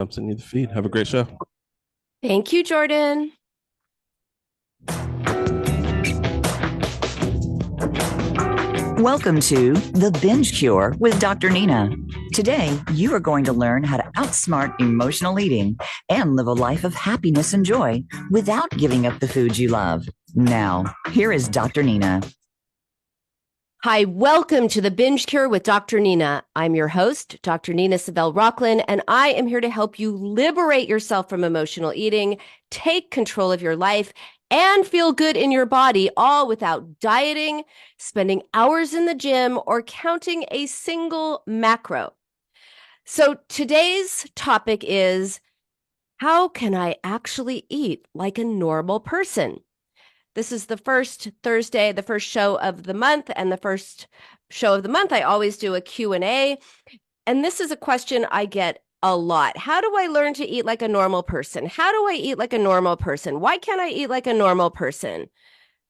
I'm sending you the feed. Have a great show. Thank you, Jordan. Welcome to The Binge Cure with Dr. Nina. Today, you are going to learn how to outsmart emotional eating and live a life of happiness and joy without giving up the foods you love. Now, here is Dr. Nina. Hi, welcome to the Binge Cure with Dr. Nina. I'm your host, Dr. Nina Savelle-Rocklin, and I am here to help you liberate yourself from emotional eating, take control of your life, and feel good in your body, all without dieting, spending hours in the gym, or counting a single macro. So today's topic is, how can I actually eat like a normal person? This is the first Thursday, the first show of the month, and the first show of the month, I always do a Q&A. And this is a question I get a lot. How do I learn to eat like a normal person? How do I eat like a normal person? Why can't I eat like a normal person?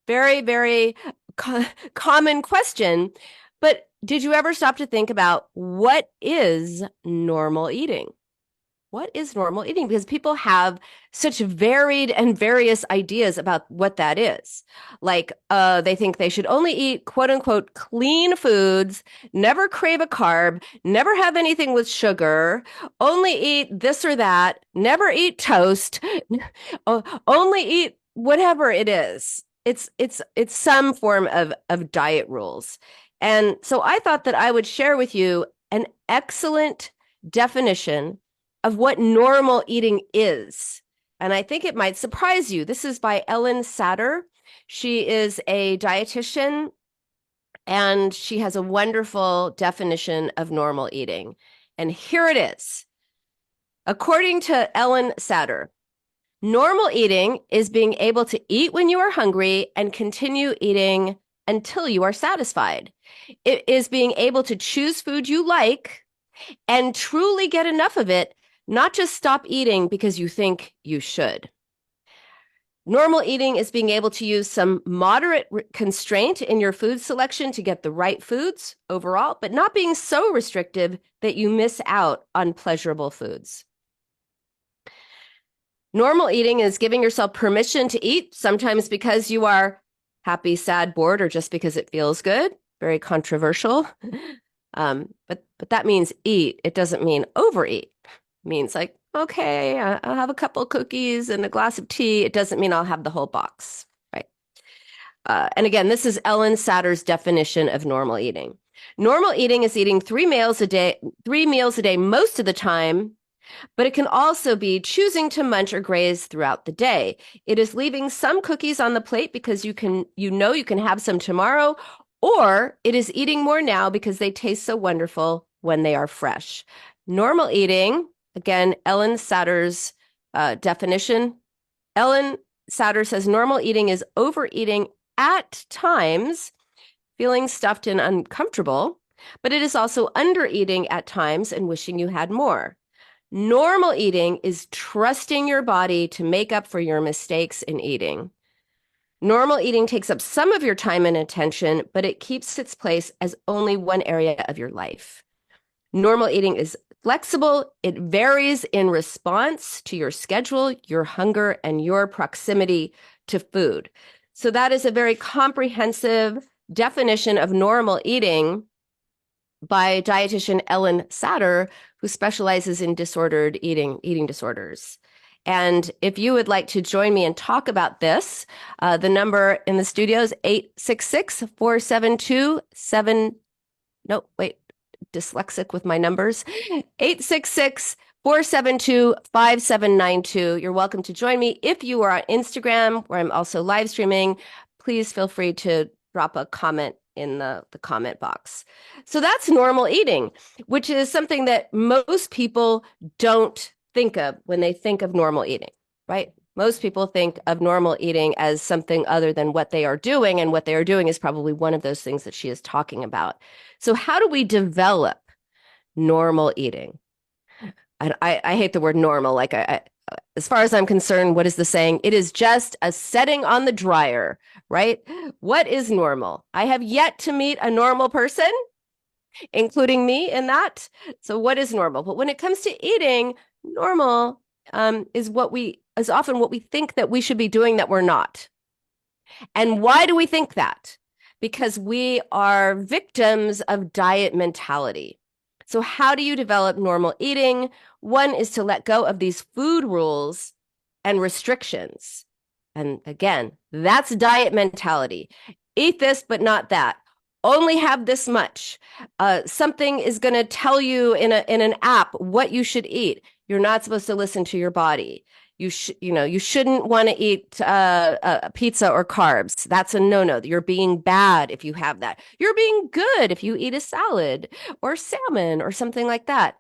Very, very common question. But did you ever stop to think about what is normal eating? What is normal eating? Because people have such varied and various ideas about what that is. Like, they think they should only eat quote unquote clean foods, never crave a carb, never have anything with sugar, only eat this or that, never eat toast, only eat whatever it is. It's some form of diet rules. And so I thought that I would share with you an excellent definition of what normal eating is. And I think it might surprise you. This is by Ellen Satter. She is a dietitian, and she has a wonderful definition of normal eating. And here it is. According to Ellen Satter, normal eating is being able to eat when you are hungry and continue eating until you are satisfied. It is being able to choose food you like and truly get enough of it, not just stop eating because you think you should. Normal eating is being able to use some moderate constraint in your food selection to get the right foods overall, but not being so restrictive that you miss out on pleasurable foods. Normal eating is giving yourself permission to eat, sometimes because you are happy, sad, bored, or just because it feels good. Very controversial. But that means eat. It doesn't mean overeat. Means like, okay, I'll have a couple cookies and a glass of tea. It doesn't mean I'll have the whole box, right? And again, this is Ellen Satter's definition of normal eating. Normal eating is eating 3 meals a day most of the time, but it can also be choosing to munch or graze throughout the day. It is leaving some cookies on the plate because you can have some tomorrow, or it is eating more now because they taste so wonderful when they are fresh. Normal eating, again, Ellen Satter's definition. Ellen Satter says normal eating is overeating at times, feeling stuffed and uncomfortable, but it is also undereating at times and wishing you had more. Normal eating is trusting your body to make up for your mistakes in eating. Normal eating takes up some of your time and attention, but it keeps its place as only one area of your life. Normal eating is flexible. It varies in response to your schedule, your hunger, and your proximity to food. So that is a very comprehensive definition of normal eating by dietitian Ellen Satter, who specializes in disordered eating disorders. And if you would like to join me and talk about this, the number in the studio is 866-472-7... No, wait, dyslexic with my numbers. 866-472-5792. You're welcome to join me. If you are on Instagram, where I'm also live streaming, please feel free to drop a comment in the comment box. So that's normal eating, which is something that most people don't think of when they think of normal eating, right? Most people think of normal eating as something other than what they are doing, and what they are doing is probably one of those things that she is talking about. So how do we develop normal eating? And I hate the word normal. Like, as far as I'm concerned, what is the saying? It is just a setting on the dryer, right? What is normal? I have yet to meet a normal person, including me in that. So what is normal? But when it comes to eating, Normal is often what we think that we should be doing that we're not. And why do we think that? Because we are victims of diet mentality. So, how do you develop normal eating? One is to let go of these food rules and restrictions. And again, that's diet mentality. Eat this, but not that. Only have this much. Something is going to tell you in an app what you should eat. You're not supposed to listen to your body. You shouldn't want to eat pizza or carbs. That's a no-no. You're being bad if you have that. You're being good if you eat a salad or salmon or something like that.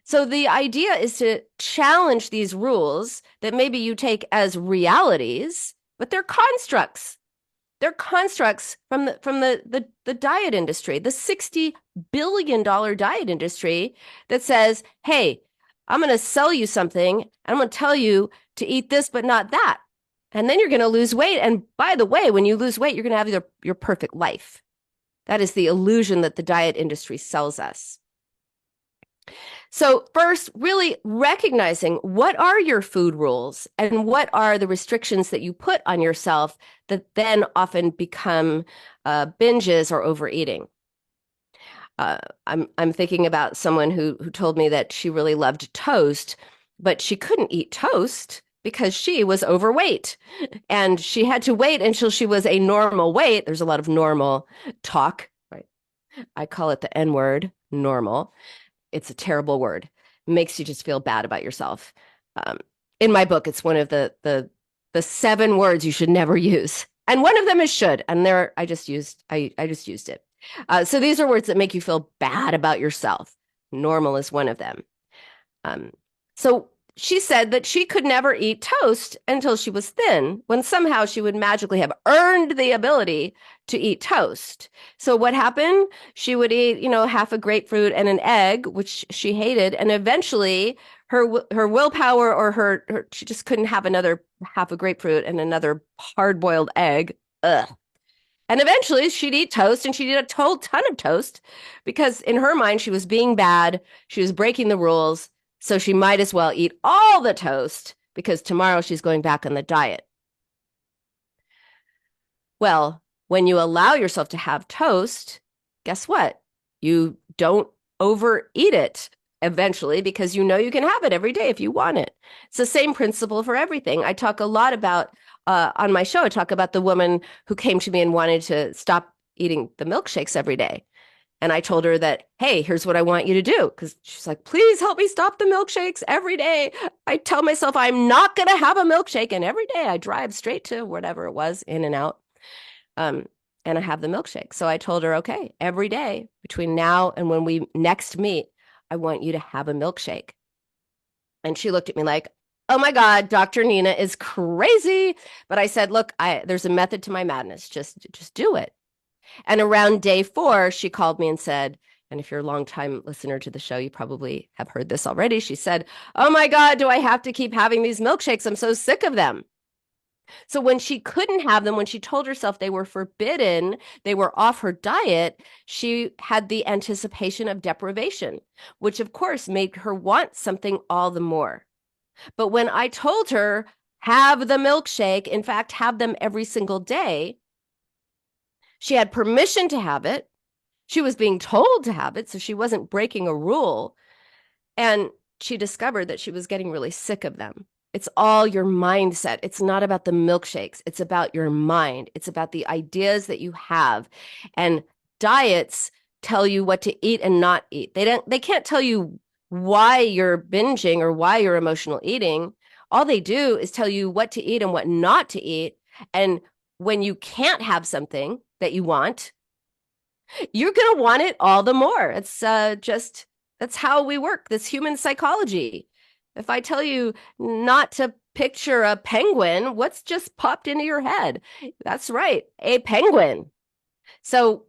So the idea is to challenge these rules that maybe you take as realities, but they're constructs. They're constructs from the diet industry, the $60 billion diet industry that says, hey, I'm going to sell you something. And I'm going to tell you to eat this, but not that. And then you're going to lose weight. And by the way, when you lose weight, you're going to have your perfect life. That is the illusion that the diet industry sells us. So first, really recognizing what are your food rules and what are the restrictions that you put on yourself that then often become binges or overeating. I'm thinking about someone who told me that she really loved toast, but she couldn't eat toast because she was overweight and she had to wait until she was a normal weight. There's a lot of normal talk, right? I call it the N word, normal. It's a terrible word. It makes you just feel bad about yourself. In my book, it's one of the 7 words you should never use, and one of them is should. And there, I just used it. So these are words that make you feel bad about yourself. Normal is one of them. So she said that she could never eat toast until she was thin, when somehow she would magically have earned the ability to eat toast. So what happened? She would eat, half a grapefruit and an egg, which she hated, and eventually her willpower or her she just couldn't have another half a grapefruit and another hard-boiled egg. Ugh. And eventually she'd eat toast, and she'd eat a whole ton of toast because in her mind she was being bad, she was breaking the rules, so she might as well eat all the toast because tomorrow she's going back on the diet. Well, when you allow yourself to have toast, guess what? You don't overeat it eventually because you know you can have it every day if you want it. It's the same principle for everything. I talk a lot about, on my show, I talk about the woman who came to me and wanted to stop eating the milkshakes every day. And I told her that, hey, here's what I want you to do. Because she's like, please help me stop the milkshakes every day. I tell myself I'm not going to have a milkshake. And every day I drive straight to whatever it was, In and Out. And I have the milkshake. So I told her, okay, every day between now and when we next meet, I want you to have a milkshake. And she looked at me like, oh my God, Dr. Nina is crazy. But I said, look, there's a method to my madness. Just do it. And around day 4, she called me and said, and if you're a longtime listener to the show, you probably have heard this already. She said, oh my God, do I have to keep having these milkshakes? I'm so sick of them. So when she couldn't have them, when she told herself they were forbidden, they were off her diet, she had the anticipation of deprivation, which of course made her want something all the more. But when I told her, have the milkshake, in fact, have them every single day, she had permission to have it. She was being told to have it, so she wasn't breaking a rule. And she discovered that she was getting really sick of them. It's all your mindset. It's not about the milkshakes. It's about your mind. It's about the ideas that you have. And diets tell you what to eat and not eat. They can't tell you why you're binging or why you're emotional eating. All they do is tell you what to eat and what not to eat. And when you can't have something that you want, you're going to want it all the more. It's that's how we work, this human psychology. If I tell you not to picture a penguin, what's just popped into your head? That's right, a penguin. So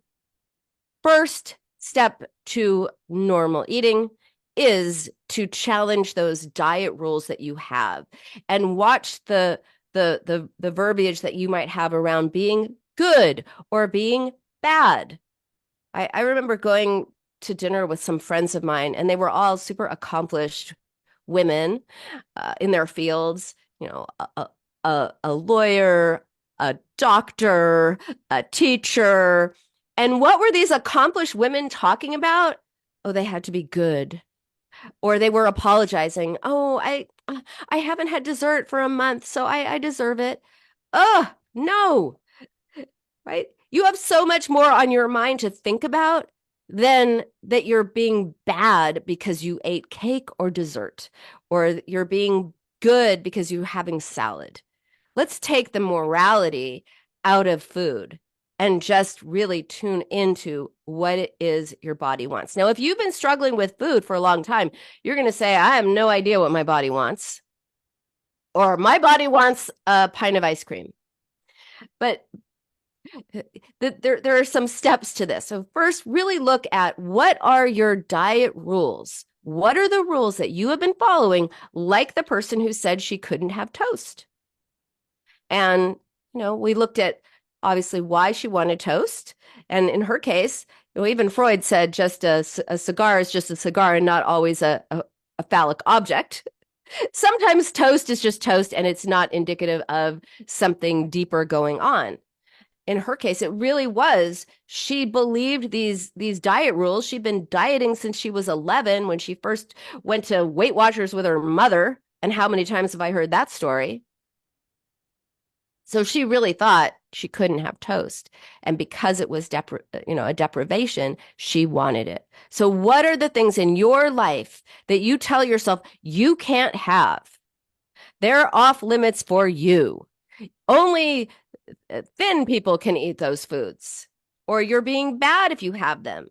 first step to normal eating is to challenge those diet rules that you have and watch the verbiage that you might have around being good or being bad. I remember going to dinner with some friends of mine, and they were all super accomplished women in their fields, a lawyer, a doctor, a teacher. And what were these accomplished women talking about? Oh, they had to be good. Or they were apologizing. Oh, I haven't had dessert for a month, so I deserve it. Ugh, no, right? You have so much more on your mind to think about than that you're being bad because you ate cake or dessert, or you're being good because you're having salad. Let's take the morality out of food and just really tune into what it is your body wants. Now, if you've been struggling with food for a long time, you're going to say, I have no idea what my body wants, or my body wants a pint of ice cream. But there are some steps to this. So first, really look at what are your diet rules? What are the rules that you have been following, like the person who said she couldn't have toast? And, we looked at obviously why she wanted toast. And in her case, even Freud said just a cigar is just a cigar and not always a phallic object. Sometimes toast is just toast and it's not indicative of something deeper going on. In her case, it really was, she believed these diet rules. She'd been dieting since she was 11 when she first went to Weight Watchers with her mother. And how many times have I heard that story? So she really thought she couldn't have toast. And because it was a deprivation, she wanted it. So what are the things in your life that you tell yourself you can't have? They're off limits for you. Only thin people can eat those foods. Or you're being bad if you have them.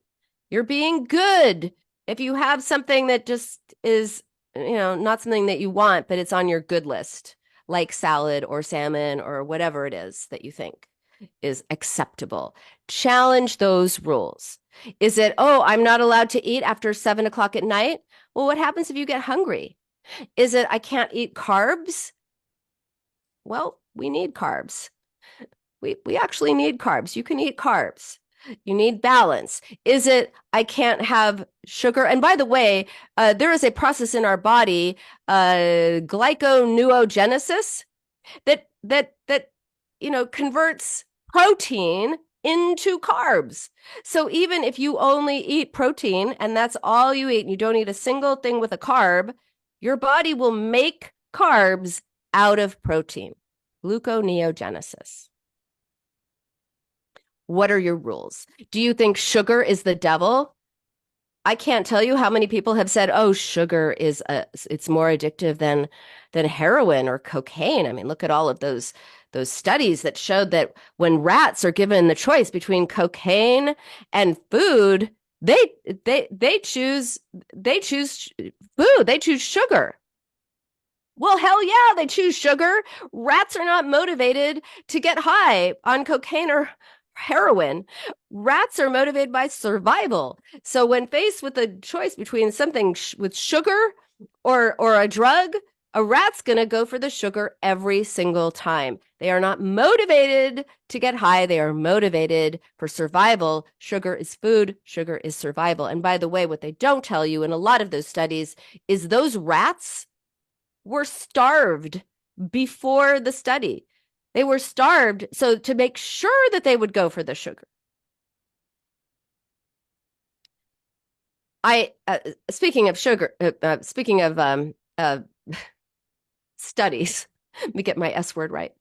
You're being good if you have something that just is, not something that you want, but it's on your good list, like salad or salmon or whatever it is that you think is acceptable. Challenge those rules. Is it, oh, I'm not allowed to eat after 7 o'clock at night? Well, what happens if you get hungry? Is it, I can't eat carbs? Well, we need carbs. We actually need carbs. You can eat carbs. You need balance. Is it, I can't have sugar? And by the way, there is a process in our body, glyconeogenesis, that converts protein into carbs. So even if you only eat protein and that's all you eat and you don't eat a single thing with a carb, your body will make carbs out of protein. Gluconeogenesis. What are your rules? Do you think sugar is the devil? I can't tell you how many people have said, oh, sugar it's more addictive than heroin or cocaine. I mean, look at all of those studies that showed that when rats are given the choice between cocaine and food, they choose food. They choose sugar. Well, hell yeah, they choose sugar. Rats are not motivated to get high on cocaine or heroin. Rats are motivated by survival. So when faced with a choice between something with sugar or a drug, a rat's going to go for the sugar every single time. They are not motivated to get high. They are motivated for survival. Sugar is food. Sugar is survival. And by the way, what they don't tell you in a lot of those studies is those rats were starved before the study. They were starved so to make sure that they would go for the sugar. Speaking of sugar, speaking of studies, let me get my S word right.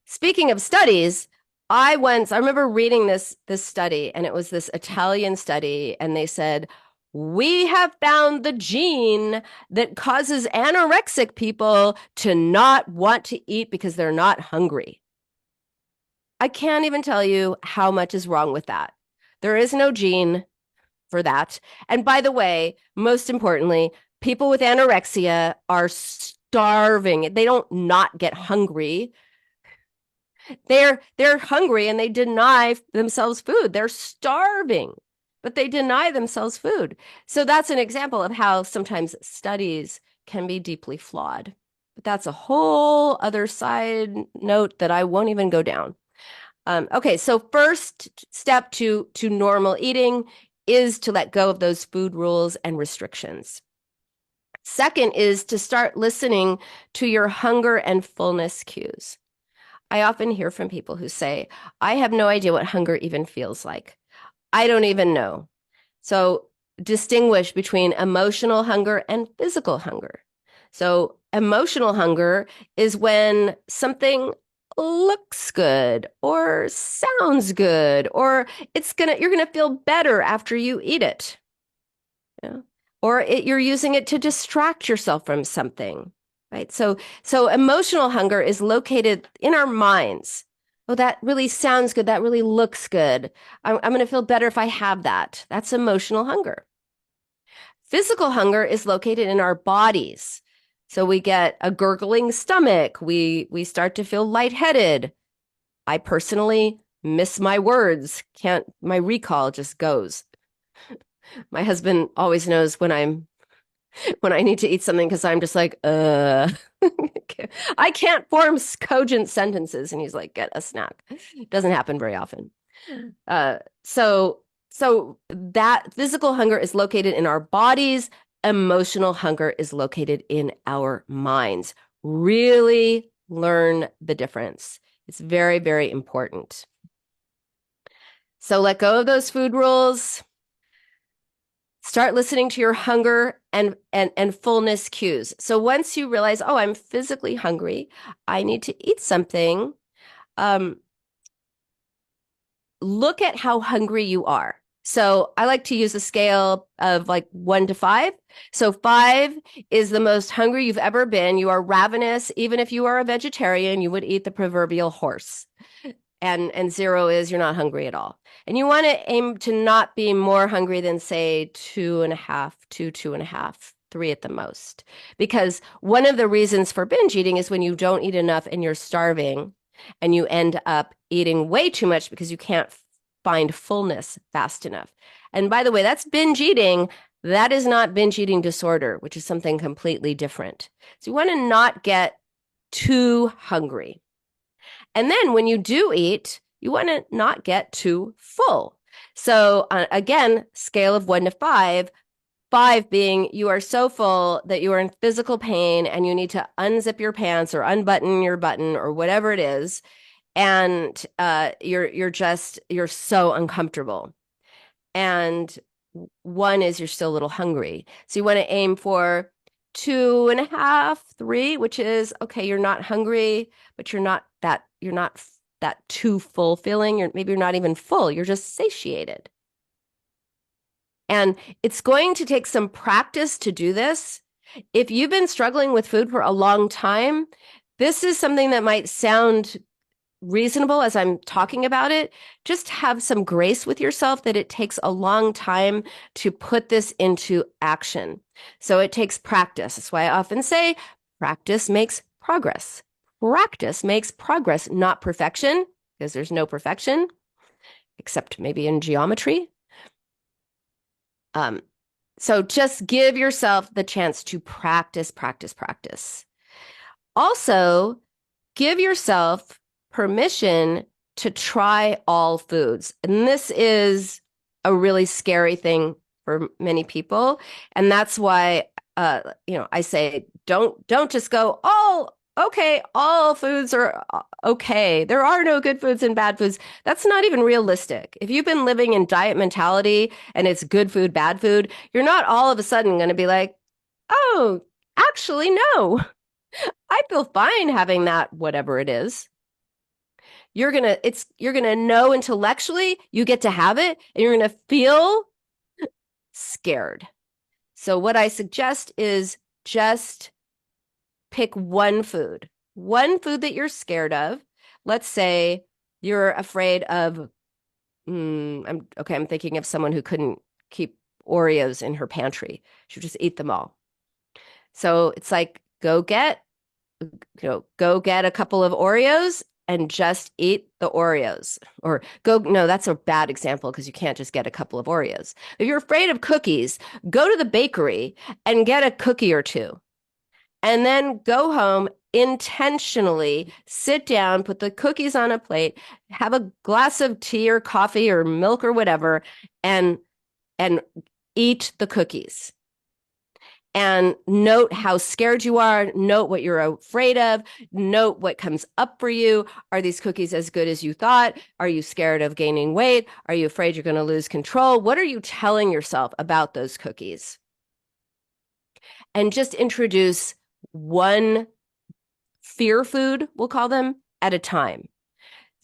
Speaking of studies, I remember reading this study, and it was this Italian study, and they said, we have found the gene that causes anorexic people to not want to eat because they're not hungry. I can't even tell you how much is wrong with that. There is no gene for that. And by the way, most importantly, people with anorexia are starving. They don't not get hungry. They're hungry and they deny themselves food. They're starving, but they deny themselves food. So that's an example of how sometimes studies can be deeply flawed. But that's a whole other side note that I won't even go down. Okay, so first step to normal eating is to let go of those food rules and restrictions. Second is to start listening to your hunger and fullness cues. I often hear from people who say, I have no idea what hunger even feels like. I don't even know. So distinguish between emotional hunger and physical hunger. So emotional hunger is when something looks good or sounds good, or you're gonna feel better after you eat it. Yeah. Or you're using it to distract yourself from something, right? So emotional hunger is located in our minds. Oh, that really sounds good. That really looks good. I'm going to feel better if I have that. That's emotional hunger. Physical hunger is located in our bodies. So we get a gurgling stomach. We start to feel lightheaded. I personally miss my words. My recall just goes. My husband always knows when I need to eat something because I'm just like, I can't form cogent sentences. And he's like, get a snack. It doesn't happen very often. Uh, so, so that physical hunger is located in our bodies. Emotional hunger is located in our minds. Really learn the difference. It's very, very important. So let go of those food rules. Start listening to your hunger and fullness cues. So once you realize, oh, I'm physically hungry, I need to eat something, look at how hungry you are. So I like to use a scale of like 1 to 5. So 5 is the most hungry you've ever been. You are ravenous. Even if you are a vegetarian, you would eat the proverbial horse. And 0 is you're not hungry at all. And you want to aim to not be more hungry than, say, 2.5, 2.5, 3 at the most. Because one of the reasons for binge eating is when you don't eat enough and you're starving and you end up eating way too much because you can't find fullness fast enough. And by the way, that's binge eating. That is not binge eating disorder, which is something completely different. So you want to not get too hungry. And then when you do eat, you want to not get too full. So again, scale of 1 to 5, 5 being you are so full that you are in physical pain and you need to unzip your pants or unbutton your button or whatever it is. And you're so uncomfortable. And 1 is you're still a little hungry. So you want to aim for 2.5, 3, which is okay, you're not hungry, but you're not that too full feeling. Maybe you're not even full, you're just satiated. And it's going to take some practice to do this. If you've been struggling with food for a long time, this is something that might sound reasonable as I'm talking about it. Just have some grace with yourself that it takes a long time to put this into action. So it takes practice. That's why I often say practice makes progress. Practice makes progress, not perfection, because there's no perfection, except maybe in geometry. So just give yourself the chance to practice, practice, practice. Also, give yourself permission to try all foods. And this is a really scary thing for many people. And that's why, I say, don't just go, oh, okay, all foods are okay. There are no good foods and bad foods. That's not even realistic. If you've been living in diet mentality and it's good food, bad food, you're not all of a sudden going to be like, oh, actually, no. I feel fine having that, whatever it is. You're gonna know intellectually you get to have it, and you're gonna feel scared. So what I suggest is just pick one food that you're scared of. Let's say you're afraid of, I'm thinking of someone who couldn't keep Oreos in her pantry. She would just eat them all. So it's like, go get a couple of Oreos and just eat the Oreos. No, that's a bad example because you can't just get a couple of Oreos. If you're afraid of cookies, go to the bakery and get a cookie or two. And then go home, intentionally sit down, put the cookies on a plate, have a glass of tea or coffee or milk or whatever, and eat the cookies. and note how scared you are, note what you're afraid of, note what comes up for you. Are these cookies as good as you thought? Are you scared of gaining weight? Are you afraid you're going to lose control? What are you telling yourself about those cookies? And just introduce one fear food, we'll call them, at a time.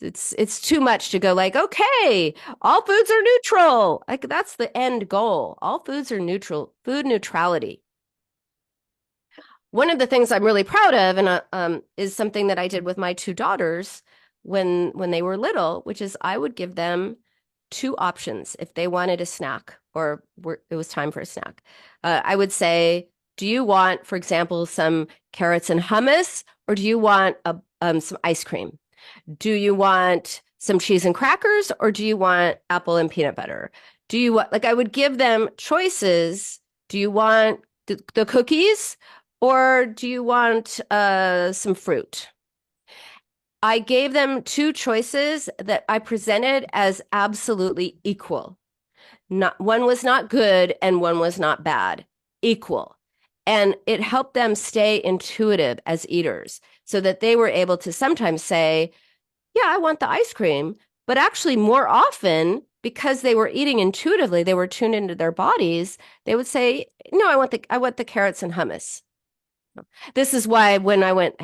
It's too much to go like, okay, all foods are neutral. Like that's the end goal. All foods are neutral, food neutrality. One of the things I'm really proud of, and is something that I did with my two daughters when they were little, which is I would give them two options if they wanted a snack or it was time for a snack. I would say, do you want, for example, some carrots and hummus, or do you want some ice cream? Do you want some cheese and crackers, or do you want apple and peanut butter? Do you want, like, I would give them choices. Do you want the cookies, or do you want some fruit? I gave them two choices that I presented as absolutely equal. Not one was not good and one was not bad, equal. And it helped them stay intuitive as eaters so that they were able to sometimes say, yeah, I want the ice cream. But actually, more often, because they were eating intuitively, they were tuned into their bodies, they would say, no, I want the carrots and hummus. This is why when I went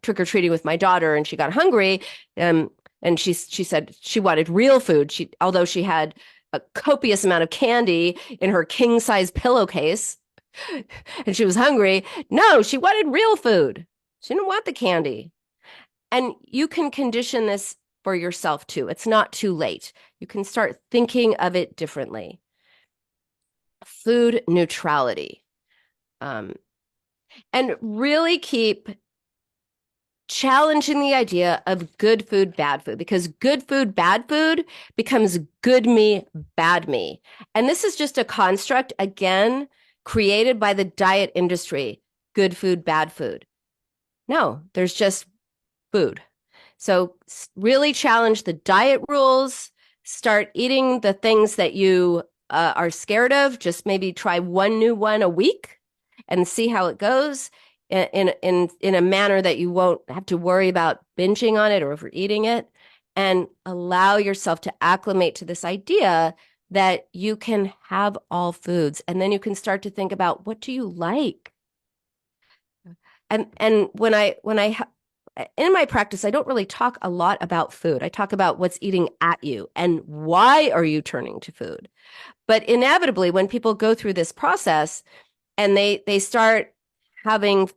trick-or-treating with my daughter and she got hungry, and she said she wanted real food. Although she had a copious amount of candy in her king-size pillowcase, and she was hungry. No, she wanted real food. She didn't want the candy. And you can condition this for yourself too. It's not too late. You can start thinking of it differently. Food neutrality. And really keep challenging the idea of good food, bad food, because good food, bad food becomes good me, bad me. And this is just a construct, again, created by the diet industry. Good food, bad food. No, there's just food. So really challenge the diet rules. Start eating the things that you are scared of. Just maybe try one new one a week and see how it goes in a manner that you won't have to worry about binging on it or overeating it, and allow yourself to acclimate to this idea that you can have all foods. And then you can start to think about, what do you like? And when I in my practice, I don't really talk a lot about food. I talk about what's eating at you and why are you turning to food. But inevitably, when people go through this process and they start having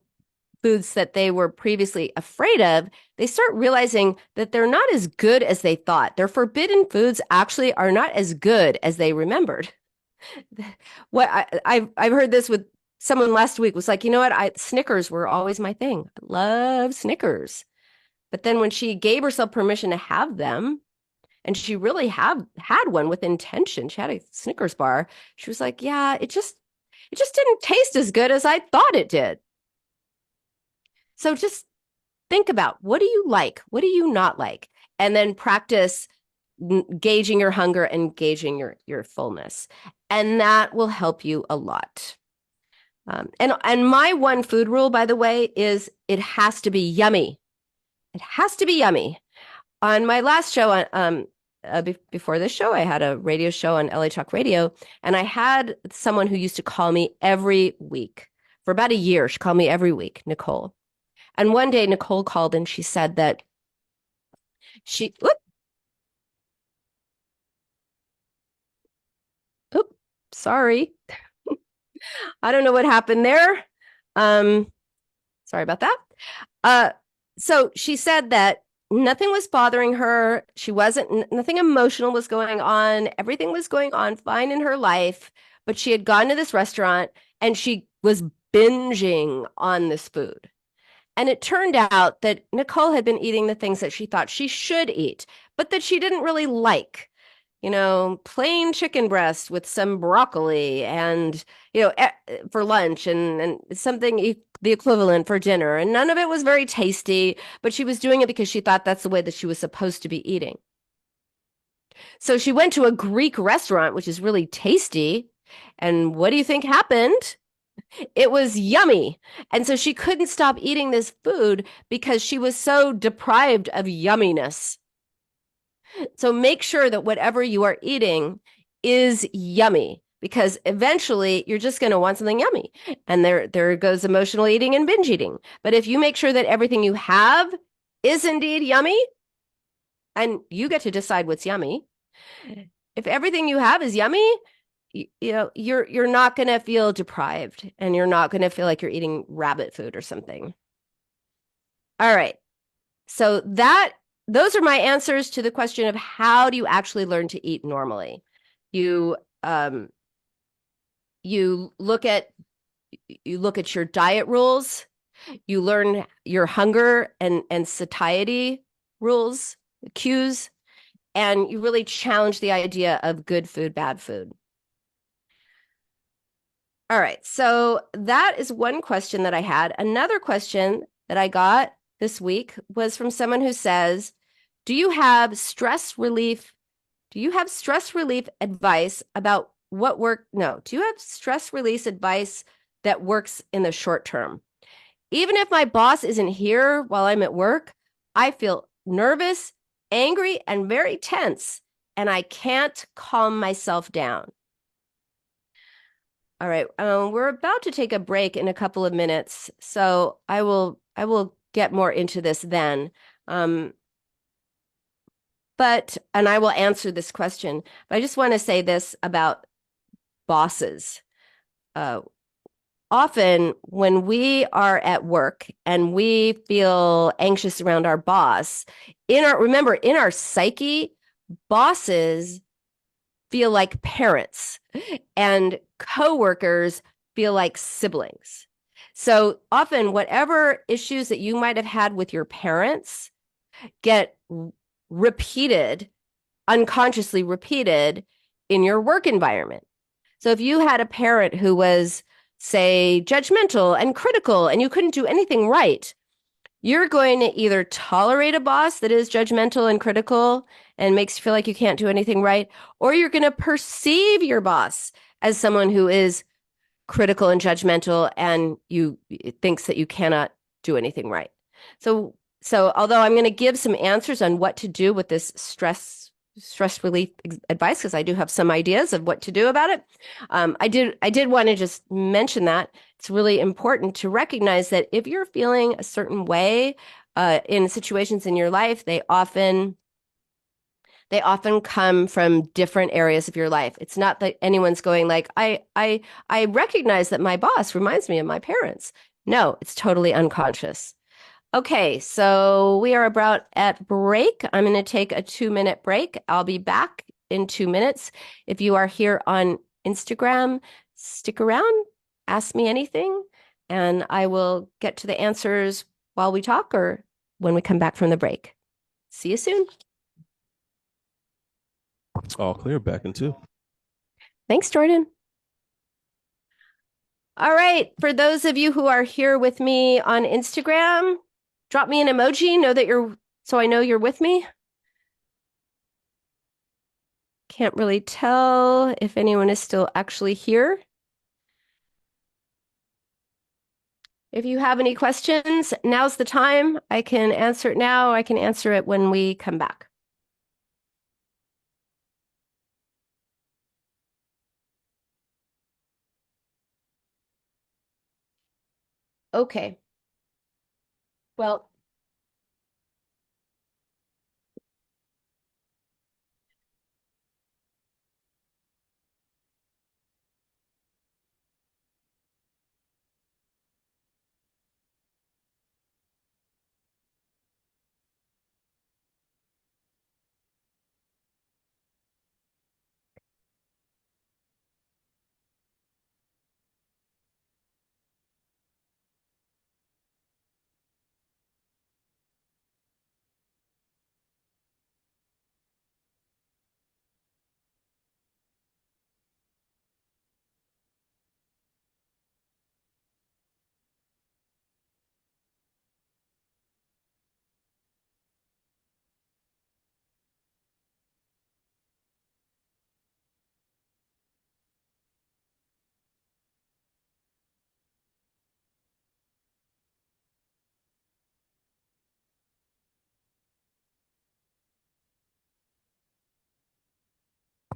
foods that they were previously afraid of, they start realizing that they're not as good as they thought. Their forbidden foods actually are not as good as they remembered. I've heard this with someone last week, was like, you know what? Snickers were always my thing. I love Snickers. But then when she gave herself permission to have them, and she really had one with intention, she had a Snickers bar, she was like, yeah, it just didn't taste as good as I thought it did. So just think about, what do you like? What do you not like? And then practice gauging your hunger and gauging your fullness. And that will help you a lot. And my one food rule, by the way, is it has to be yummy. It has to be yummy. On my last show, before this show, I had a radio show on LA Talk Radio, and I had someone who used to call me every week. For about a year, she called me every week, Nicole. And one day, Nicole called and she said that sorry. I don't know what happened there. Sorry about that. So she said that nothing was bothering her. Nothing emotional was going on. Everything was going on fine in her life, but she had gone to this restaurant and she was binging on this food. And it turned out that Nicole had been eating the things that she thought she should eat, but that she didn't really like. Plain chicken breast with some broccoli and, for lunch and something the equivalent for dinner. And none of it was very tasty, but she was doing it because she thought that's the way that she was supposed to be eating. So she went to a Greek restaurant, which is really tasty. And what do you think happened? It was yummy. And so she couldn't stop eating this food because she was so deprived of yumminess. So make sure that whatever you are eating is yummy because eventually you're just going to want something yummy. And there goes emotional eating and binge eating. But if you make sure that everything you have is indeed yummy and you get to decide what's yummy, if everything you have is yummy, you're not going to feel deprived and you're not going to feel like you're eating rabbit food or something. All right. So those are my answers to the question of how do you actually learn to eat normally? You um you look at your diet rules, you learn your hunger and satiety rules, cues, and you really challenge the idea of good food, bad food. All right. So that is one question that I had. Another question that I got this week was from someone who says, do you have stress relief advice about what work? No, do you have stress release advice that works in the short term? Even if my boss isn't here while I'm at work, I feel nervous, angry, and very tense, and I can't calm myself down. All right, we're about to take a break in a couple of minutes, so I will get more into this then. And I will answer this question. But I just want to say this about bosses. Uh, Often when we are at work and we feel anxious around our boss, in our psyche, bosses feel like parents and coworkers feel like siblings. So often, whatever issues that you might have had with your parents get repeated, unconsciously repeated in your work environment. So if you had a parent who was, say, judgmental and critical and you couldn't do anything right, you're going to either tolerate a boss that is judgmental and critical and makes you feel like you can't do anything right, or you're going to perceive your boss as someone who is critical and judgmental and you thinks that you cannot do anything right. So although I'm going to give some answers on what to do with this stress relief advice, because I do have some ideas of what to do about it. I did want to just mention that it's really important to recognize that if you're feeling a certain way in situations in your life, they often come from different areas of your life. It's not that anyone's going like, I recognize that my boss reminds me of my parents. No, it's totally unconscious. Okay, so we are about at break. I'm going to take a 2-minute break. I'll be back in 2 minutes. If you are here on Instagram, stick around, ask me anything, and I will get to the answers while we talk or when we come back from the break. See you soon. All clear, back in two. Thanks, Jordan. All right, for those of you who are here with me on Instagram, drop me an emoji, so I know you're with me. Can't really tell if anyone is still actually here. If you have any questions, now's the time. I can answer it now. I can answer it when we come back. Okay. Well,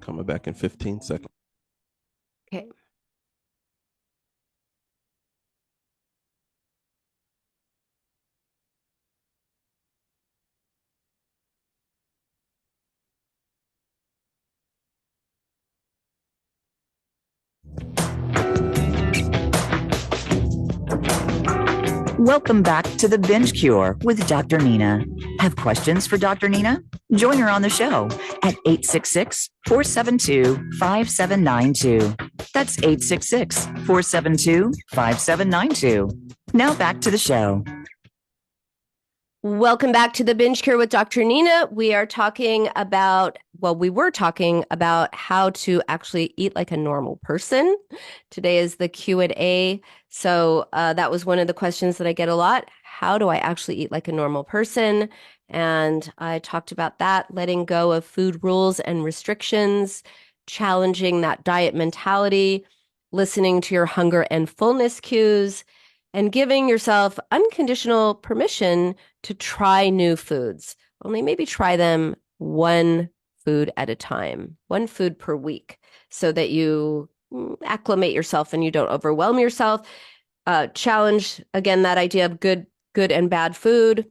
Coming back in 15 seconds. Okay. Welcome back to the Binge Cure with Dr. Nina. Have questions for Dr. Nina? Join her on the show at 866-472-5792. That's 866-472-5792. Now back to the show. Welcome back to the Binge Cure with Dr. Nina. We were talking about how to actually eat like a normal person. Today is the Q&A. So that was one of the questions that I get a lot. How do I actually eat like a normal person? And I talked about that, letting go of food rules and restrictions, challenging that diet mentality, listening to your hunger and fullness cues, and giving yourself unconditional permission to try new foods. Only maybe try them one food at a time, one food per week, so that you acclimate yourself and you don't overwhelm yourself. Challenge, again, that idea of good and bad food.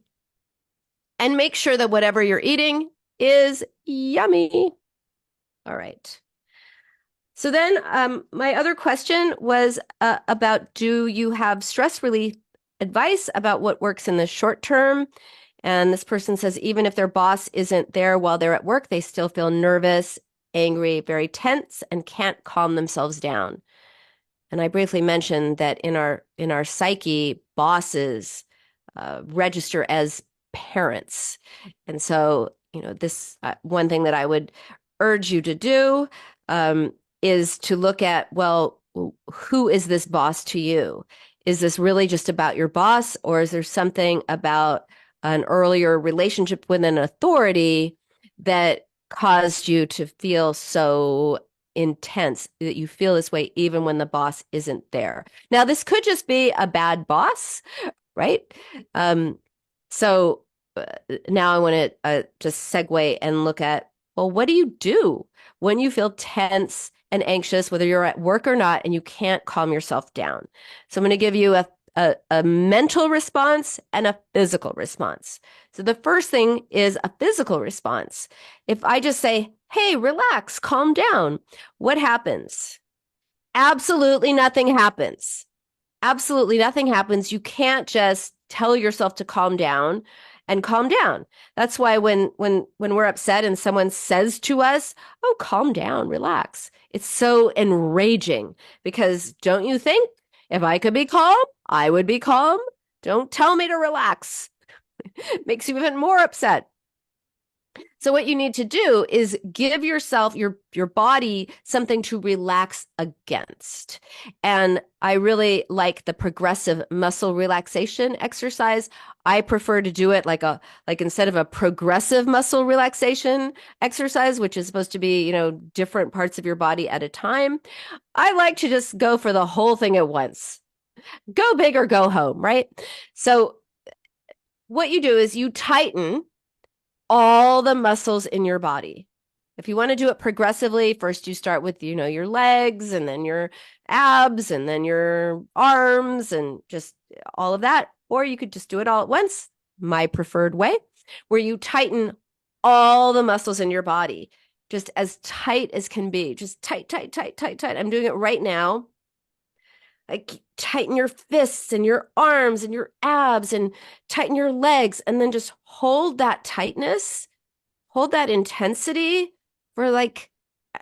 And make sure that whatever you're eating is yummy. All right. So then my other question was about, do you have stress relief advice about what works in the short term? And this person says, even if their boss isn't there while they're at work, they still feel nervous, angry, very tense, and can't calm themselves down. And I briefly mentioned that in our psyche, bosses register as parents. And so, this one thing that I would urge you to do is to look at, well, who is this boss to you? Is this really just about your boss, or is there something about an earlier relationship with an authority that caused you to feel so intense that you feel this way even when the boss isn't there? Now, this could just be a bad boss, right? So now I want to just segue and look at, well, what do you do when you feel tense and anxious, whether you're at work or not, and you can't calm yourself down? So I'm going to give you a mental response and a physical response. So the first thing is a physical response. If I just say, hey, relax, calm down, what happens? Absolutely nothing happens. Absolutely nothing happens. You can't just tell yourself to calm down and calm down. That's why when we're upset and someone says to us, oh, calm down, relax, it's so enraging, because don't you think if I could be calm, I would be calm? Don't tell me to relax. It makes you even more upset. So what you need to do is give yourself, your body, something to relax against. And I really like the progressive muscle relaxation exercise. I prefer to do it like instead of a progressive muscle relaxation exercise, which is supposed to be, different parts of your body at a time. I like to just go for the whole thing at once. Go big or go home, right? So what you do is you tighten all the muscles in your body. If you want to do it progressively, first you start with, your legs, and then your abs, and then your arms, and just all of that. Or you could just do it all at once, my preferred way, where you tighten all the muscles in your body, just as tight as can be. Just tight, tight, tight, tight, tight. I'm doing it right now. Like, tighten your fists and your arms and your abs, and tighten your legs, and then just hold that tightness, hold that intensity for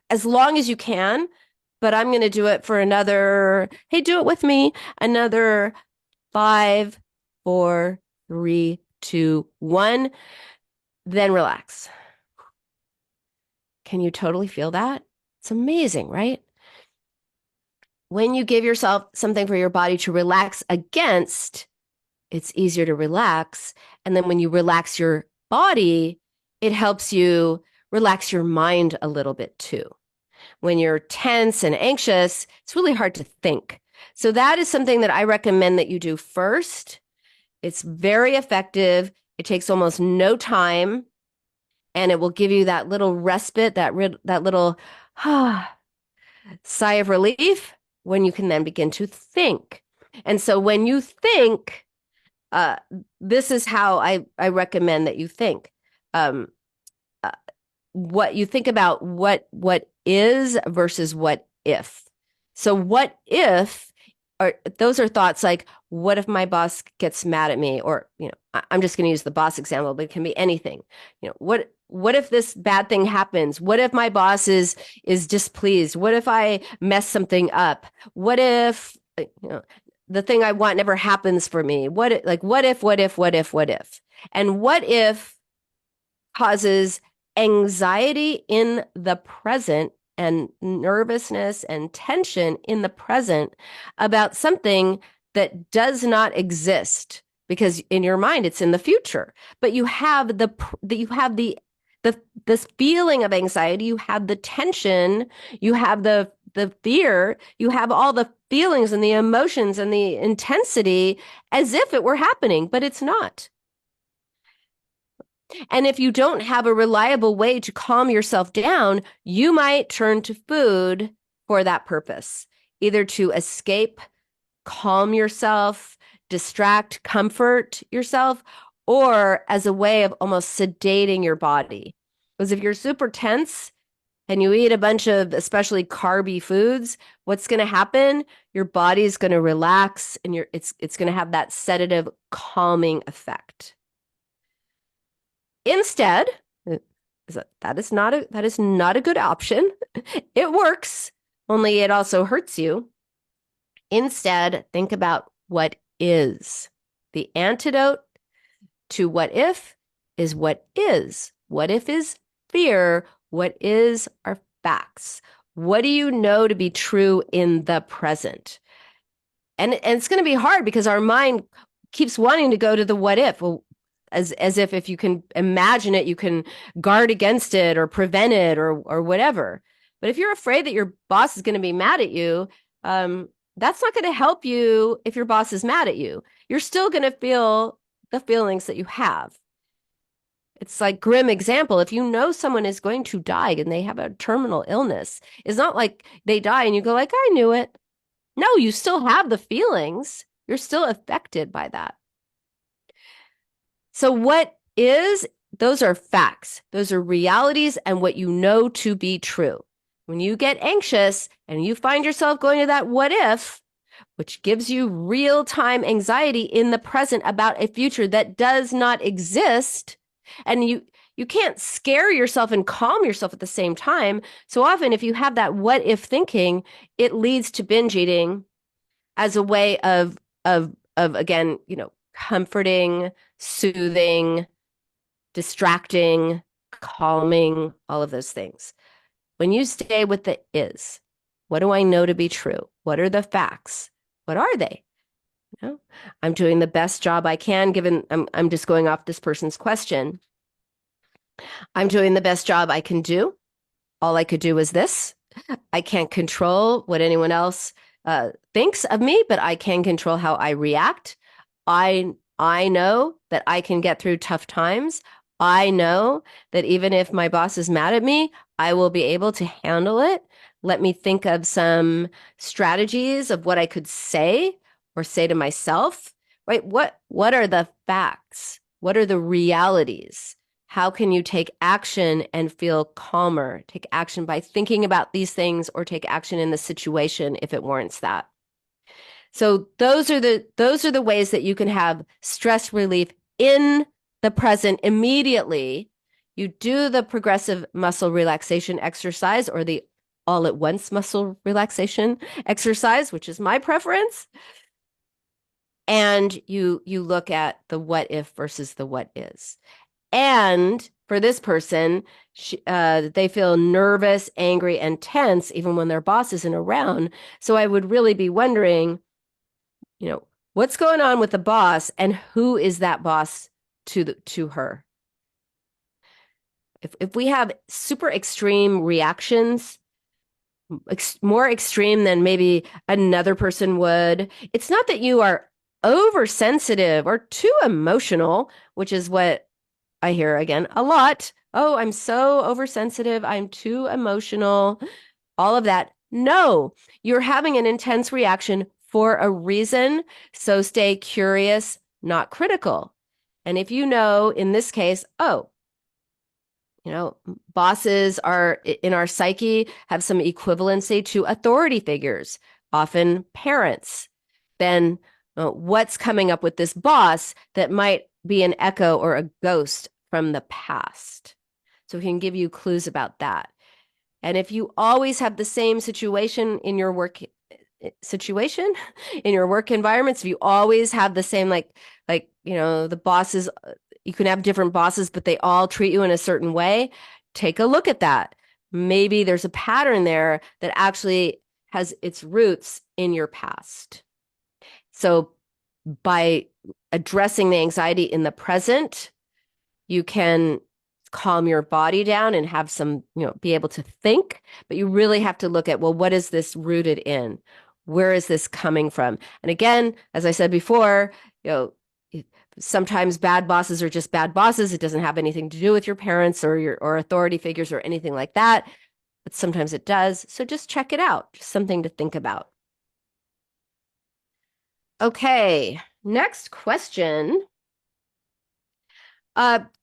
as long as you can. But I'm going to do it for another, hey, do it with me, another 5, 4, 3, 2, 1, then relax. Can you totally feel that? It's amazing, right? When you give yourself something for your body to relax against, it's easier to relax. And then when you relax your body, it helps you relax your mind a little bit too. When you're tense and anxious, it's really hard to think. So that is something that I recommend that you do first. It's very effective. It takes almost no time, and it will give you that little respite, that little Sigh of relief when you can then begin to think. And so when you think, this is how I recommend that you think. What you think about what is versus what if. So what if, or those are thoughts like, what if my boss gets mad at me? Or, I'm just going to use the boss example, but it can be anything. What if this bad thing happens? What if my boss is displeased? What if I mess something up? What if, the thing I want never happens for me? What if? And what if causes anxiety in the present and nervousness and tension in the present about something that does not exist, because in your mind it's in the future, but you have this feeling of anxiety, you have the tension, you have the fear, you have all the feelings and the emotions and the intensity as if it were happening, but it's not. And if you don't have a reliable way to calm yourself down, you might turn to food for that purpose, either to escape, calm yourself, distract, comfort yourself, or as a way of almost sedating your body. Because if you're super tense and you eat a bunch of especially carby foods, what's going to happen? Your body's going to relax and it's going to have that sedative, calming effect. Instead, that is not a good option. It works, only it also hurts you. Instead, think about what is. The antidote to what if is what is. What if is fear. What is are facts. What do you know to be true in the present? And it's going to be hard because our mind keeps wanting to go to the what if. Well, as if you can imagine it, you can guard against it or prevent it or whatever. But if you're afraid that your boss is going to be mad at you, that's not going to help you if your boss is mad at you. You're still going to feel the feelings that you have. It's like grim example. If you know someone is going to die and they have a terminal illness, it's not like they die and you go like, I knew it. No, you still have the feelings. You're still affected by that. So what is, those are facts. Those are realities and what you know to be true. When you get anxious and you find yourself going to that what if, which gives you real-time anxiety in the present about a future that does not exist, and you can't scare yourself and calm yourself at the same time. So often if you have that what if thinking, it leads to binge eating as a way of again, comforting, soothing, distracting, calming, all of those things. When you stay with the is, what do I know to be true? What are the facts? What are they? I'm doing the best job I can, given I'm just going off this person's question. I'm doing the best job I can do. All I could do is this. I can't control what anyone else thinks of me, but I can control how I react. I know that I can get through tough times. I know that even if my boss is mad at me, I will be able to handle it. Let me think of some strategies of what I could say or say to myself, right? What are the facts? What are the realities? How can you take action and feel calmer? Take action by thinking about these things or take action in the situation if it warrants that. So those are the ways that you can have stress relief in the present immediately. You do the progressive muscle relaxation exercise or the all at once muscle relaxation exercise, which is my preference. And you look at the what if versus the what is. And for this person, they feel nervous, angry, and tense even when their boss isn't around. So I would really be wondering, what's going on with the boss and who is that boss to her? If we have super extreme reactions, more extreme than maybe another person would, it's not that you are oversensitive or too emotional, which is what I hear again a lot. Oh, I'm so oversensitive. I'm too emotional. All of that. No, you're having an intense reaction for a reason. So stay curious, not critical. And if you know, in this case, oh, bosses are in our psyche have some equivalency to authority figures, often parents. Then what's coming up with this boss that might be an echo or a ghost from the past? So we can give you clues about that. And if you always have the same situation in your work situation, in your work environments, if you always have the same, the bosses, you can have different bosses, but they all treat you in a certain way, take a look at that. Maybe there's a pattern there that actually has its roots in your past. So by addressing the anxiety in the present, you can calm your body down and have some, be able to think, but you really have to look at, well, what is this rooted in? Where is this coming from? And again, as I said before, sometimes bad bosses are just bad bosses. It doesn't have anything to do with your parents or authority figures or anything like that, but sometimes it does. So just check it out. Just something to think about. Okay, next question.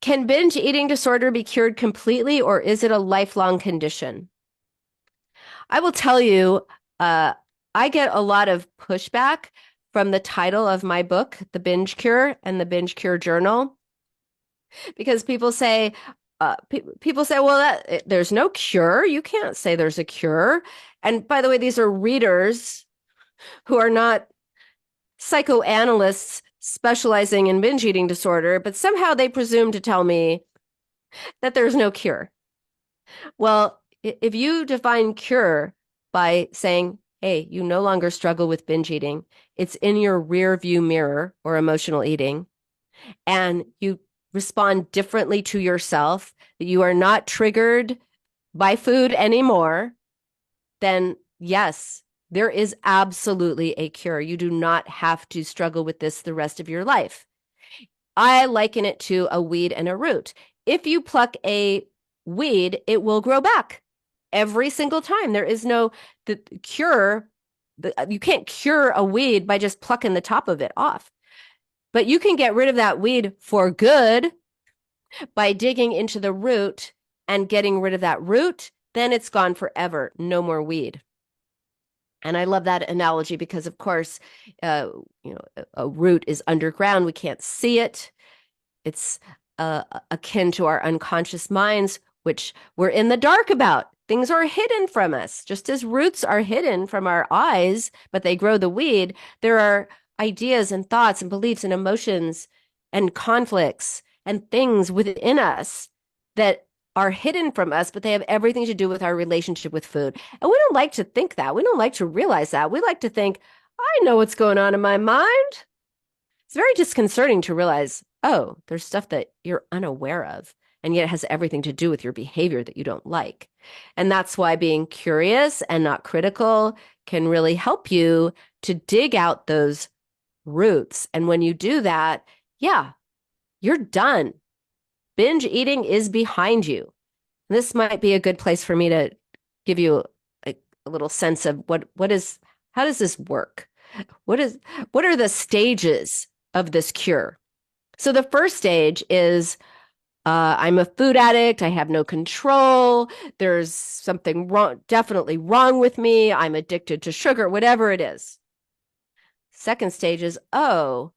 Can binge eating disorder be cured completely, or is it a lifelong condition? I will tell you, I get a lot of pushback from the title of my book, The Binge Cure and the Binge Cure Journal, because people say, well, there's no cure. You can't say there's a cure. And by the way, these are readers who are not psychoanalysts specializing in binge eating disorder, but somehow they presume to tell me that there's no cure. Well, if you define cure by saying, hey, you no longer struggle with binge eating, it's in your rear view mirror or emotional eating, and you respond differently to yourself, that you are not triggered by food anymore, then yes, there is absolutely a cure. You do not have to struggle with this the rest of your life. I liken it to a weed and a root. If you pluck a weed, it will grow back every single time. There is no cure. You can't cure a weed by just plucking the top of it off. But you can get rid of that weed for good by digging into the root and getting rid of that root. Then it's gone forever. No more weed. And I love that analogy because, of course, a root is underground. We can't see it. It's akin to our unconscious minds, which we're in the dark about. Things are hidden from us. Just as roots are hidden from our eyes, but they grow the weed, there are ideas and thoughts and beliefs and emotions and conflicts and things within us that are hidden from us, but they have everything to do with our relationship with food. And we don't like to think that. We don't like to realize that. We like to think, I know what's going on in my mind. It's very disconcerting to realize, oh, there's stuff that you're unaware of, and yet it has everything to do with your behavior that you don't like. And that's why being curious and not critical can really help you to dig out those roots. And when you do that, yeah, you're done. Binge eating is behind you. This might be a good place for me to give you a little sense of how does this work? What are the stages of this cure? So the first stage is I'm a food addict. I have no control. There's something wrong, definitely wrong with me. I'm addicted to sugar, whatever it is. Second stage is, oh,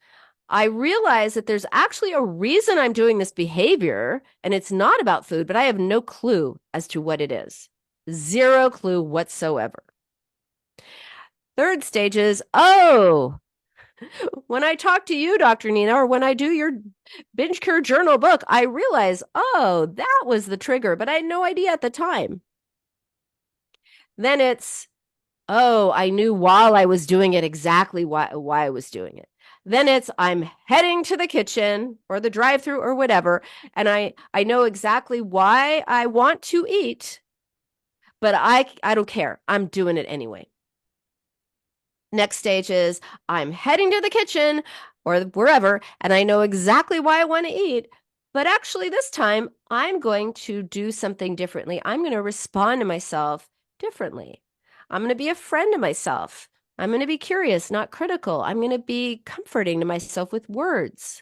I realize that there's actually a reason I'm doing this behavior, and it's not about food, but I have no clue as to what it is. Zero clue whatsoever. Third stage is, oh, when I talk to you, Dr. Nina, or when I do your Binge Cure Journal book, I realize, oh, that was the trigger, but I had no idea at the time. Then it's, oh, I knew while I was doing it exactly why I was doing it. Then it's, I'm heading to the kitchen or the drive-thru or whatever, and I know exactly why I want to eat, but I don't care. I'm doing it anyway. Next stage is, I'm heading to the kitchen or wherever, and I know exactly why I want to eat, But actually, this time, I'm going to do something differently. I'm going to respond to myself differently. I'm going to be a friend to myself. I'm going to be curious, not critical. I'm going to be comforting to myself with words.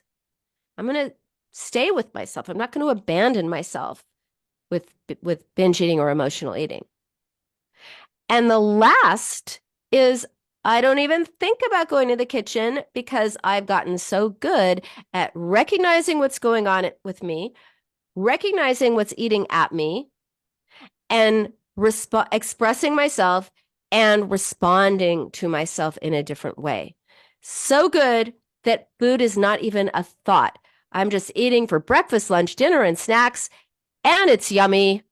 I'm going to stay with myself. I'm not going to abandon myself with binge eating or emotional eating. And the last is I don't even think about going to the kitchen because I've gotten so good at recognizing what's going on with me, recognizing what's eating at me, and expressing myself and responding to myself in a different way. So good that food is not even a thought. I'm just eating for breakfast, lunch, dinner, and snacks, and it's yummy,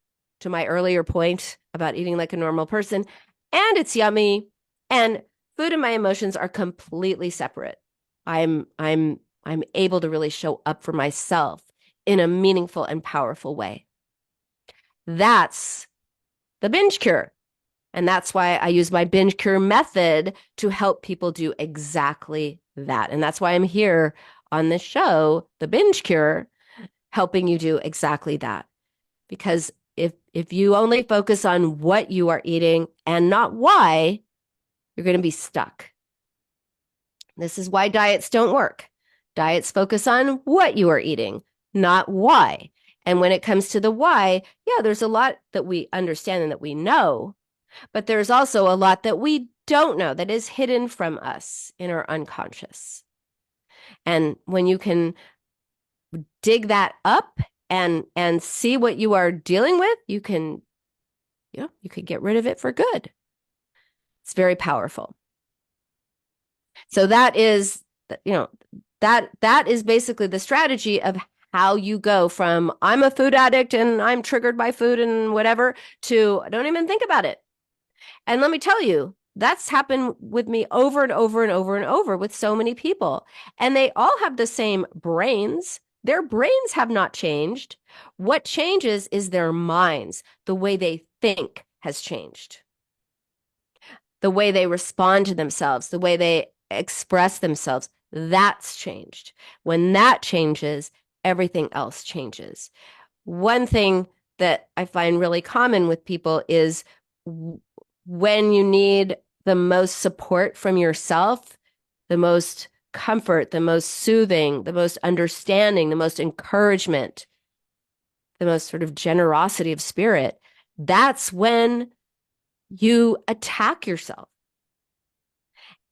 to my earlier point about eating like a normal person, and it's yummy, and food and my emotions are completely separate. I'm able to really show up for myself in a meaningful and powerful way. That's the Binge Cure. And that's why I use my Binge Cure method to help people do exactly that. And that's why I'm here on this show, the Binge Cure, helping you do exactly that. Because if you only focus on what you are eating and not why, you're going to be stuck. This is why diets don't work. Diets focus on what you are eating, not why. And when it comes to the why, yeah, there's a lot that we understand and that we know, but there's also a lot that we don't know that is hidden from us in our unconscious. And when you can dig that up and see what you are dealing with, you can get rid of it for good. It's very powerful. So that is, that is basically the strategy of how you go from I'm a food addict and I'm triggered by food and whatever to I don't even think about it. And let me tell you, that's happened with me over and over and over and over with so many people. And they all have the same brains. Their brains have not changed. What changes is their minds. The way they think has changed. The way they respond to themselves, the way they express themselves, that's changed. When that changes, everything else changes. One thing that I find really common with people is when you need the most support from yourself, the most comfort, the most soothing, the most understanding, the most encouragement, the most sort of generosity of spirit, that's when you attack yourself.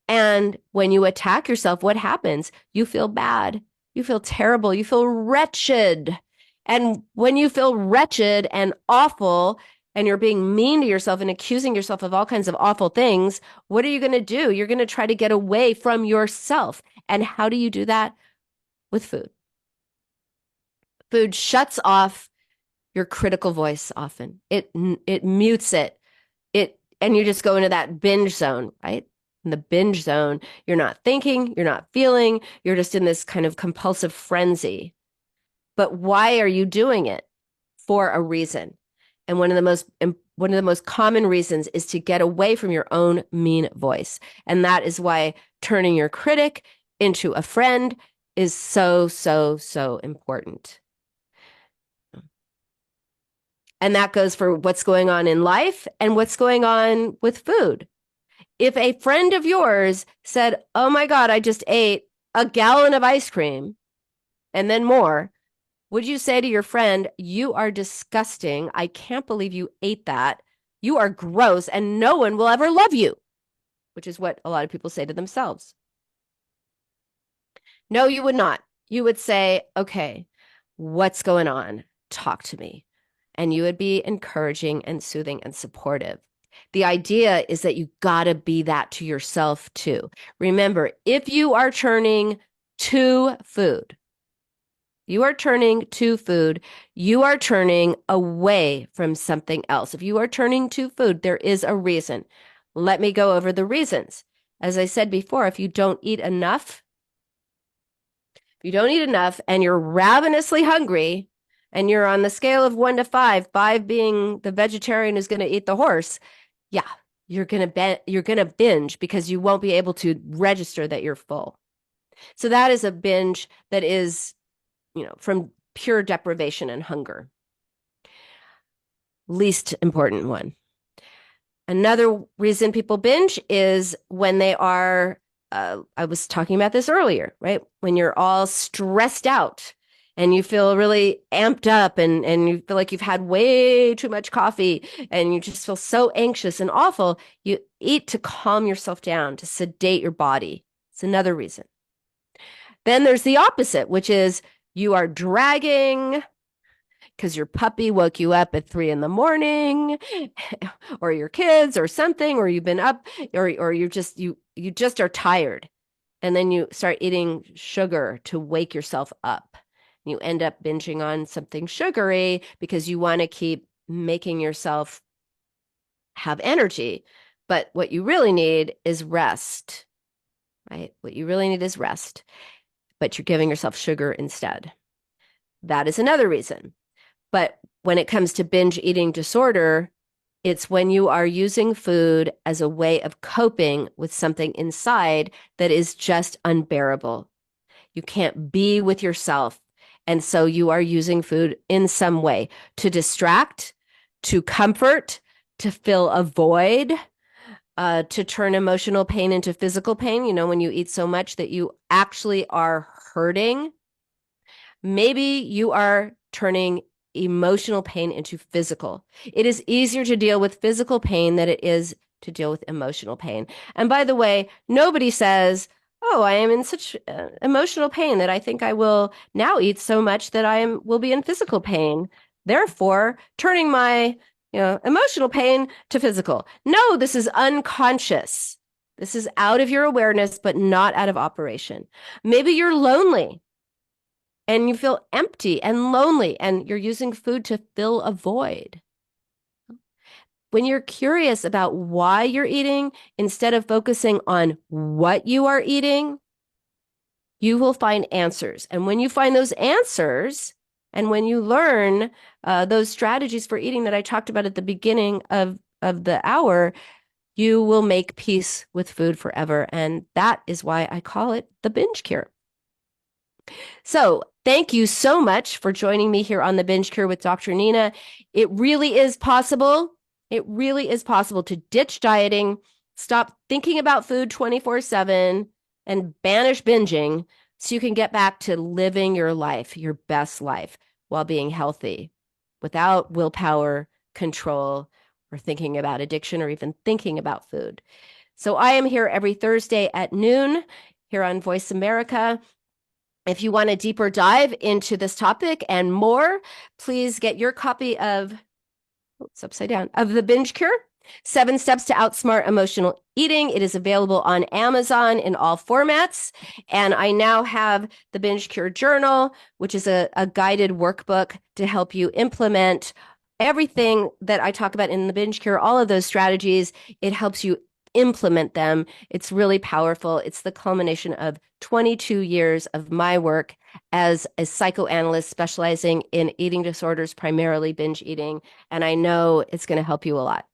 And when you attack yourself, what happens? You feel bad. You feel terrible. You feel wretched. And when you feel wretched and awful, and you're being mean to yourself and accusing yourself of all kinds of awful things, what are you going to do? You're going to try to get away from yourself. And how do you do that? With food. Food shuts off your critical voice often. It mutes it. And you just go into that binge zone, right? In the binge zone, you're not thinking, you're not feeling, you're just in this kind of compulsive frenzy. But why are you doing it? For a reason. And one of the most common reasons is to get away from your own mean voice. And that is why turning your critic into a friend is so, so, so important. And that goes for what's going on in life and what's going on with food. If a friend of yours said, oh my God, I just ate a gallon of ice cream and then more, would you say to your friend, you are disgusting. I can't believe you ate that. You are gross and no one will ever love you, which is what a lot of people say to themselves. No, you would not. You would say, okay, what's going on? Talk to me. And you would be encouraging and soothing and supportive. The idea is that you got to be that to yourself too. Remember, if you are turning to food, you are turning away from something else. If you are turning to food, there is a reason. Let me go over the reasons. As I said before, if you don't eat enough and you're ravenously hungry, and you're on the scale of 1 to 5, 5 being the vegetarian who's going to eat the horse, yeah, you're going to binge because you won't be able to register that you're full. So that is a binge that is, from pure deprivation and hunger. Least important one. Another reason people binge is when they are, I was talking about this earlier, right? When you're all stressed out and you feel really amped up and you feel like you've had way too much coffee and you just feel so anxious and awful, you eat to calm yourself down, to sedate your body. It's another reason. Then there's the opposite, which is you are dragging because your puppy woke you up at 3 a.m, or your kids or something, or you've been up, or you just are tired. And then you start eating sugar to wake yourself up. You end up binging on something sugary because you want to keep making yourself have energy. But what you really need is rest, right? What you really need is rest, but you're giving yourself sugar instead. That is another reason. But when it comes to binge eating disorder, it's when you are using food as a way of coping with something inside that is just unbearable. You can't be with yourself. And so you are using food in some way to distract, to comfort, to fill a void, to turn emotional pain into physical pain. You know, when you eat so much that you actually are hurting, maybe you are turning emotional pain into physical. It is easier to deal with physical pain than it is to deal with emotional pain. And by the way, nobody says, oh, I am in such emotional pain that I think I will now eat so much that will be in physical pain, therefore turning my emotional pain to physical. No, this is unconscious. This is out of your awareness, but not out of operation. Maybe you're lonely and you feel empty and lonely, and you're using food to fill a void. When you're curious about why you're eating, instead of focusing on what you are eating, you will find answers. And when you find those answers, and when you learn those strategies for eating that I talked about at the beginning of the hour, you will make peace with food forever. And that is why I call it the Binge Cure. So thank you so much for joining me here on the Binge Cure with Dr. Nina. It really is possible. It really is possible to ditch dieting, stop thinking about food 24/7, and banish binging so you can get back to living your life, your best life, while being healthy, without willpower, control, or thinking about addiction or even thinking about food. So I am here every Thursday at noon here on Voice America. If you want a deeper dive into this topic and more, please get your copy of, it's upside down, of The Binge Cure, 7 Steps to Outsmart Emotional Eating. It is available on Amazon in all formats. And I now have the Binge Cure Journal, which is a guided workbook to help you implement everything that I talk about in the Binge Cure, all of those strategies. It helps you implement them. It's really powerful. It's the culmination of 22 years of my work as a psychoanalyst specializing in eating disorders, primarily binge eating. And I know it's going to help you a lot.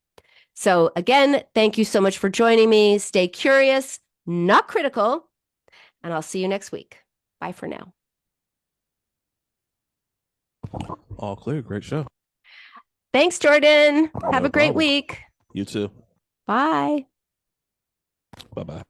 So again, thank you so much for joining me. Stay curious, not critical, and I'll see you next week. Bye for now. All clear. Great show. Thanks, Jordan. No Have a great problem. week. You too. Bye. Bye-bye.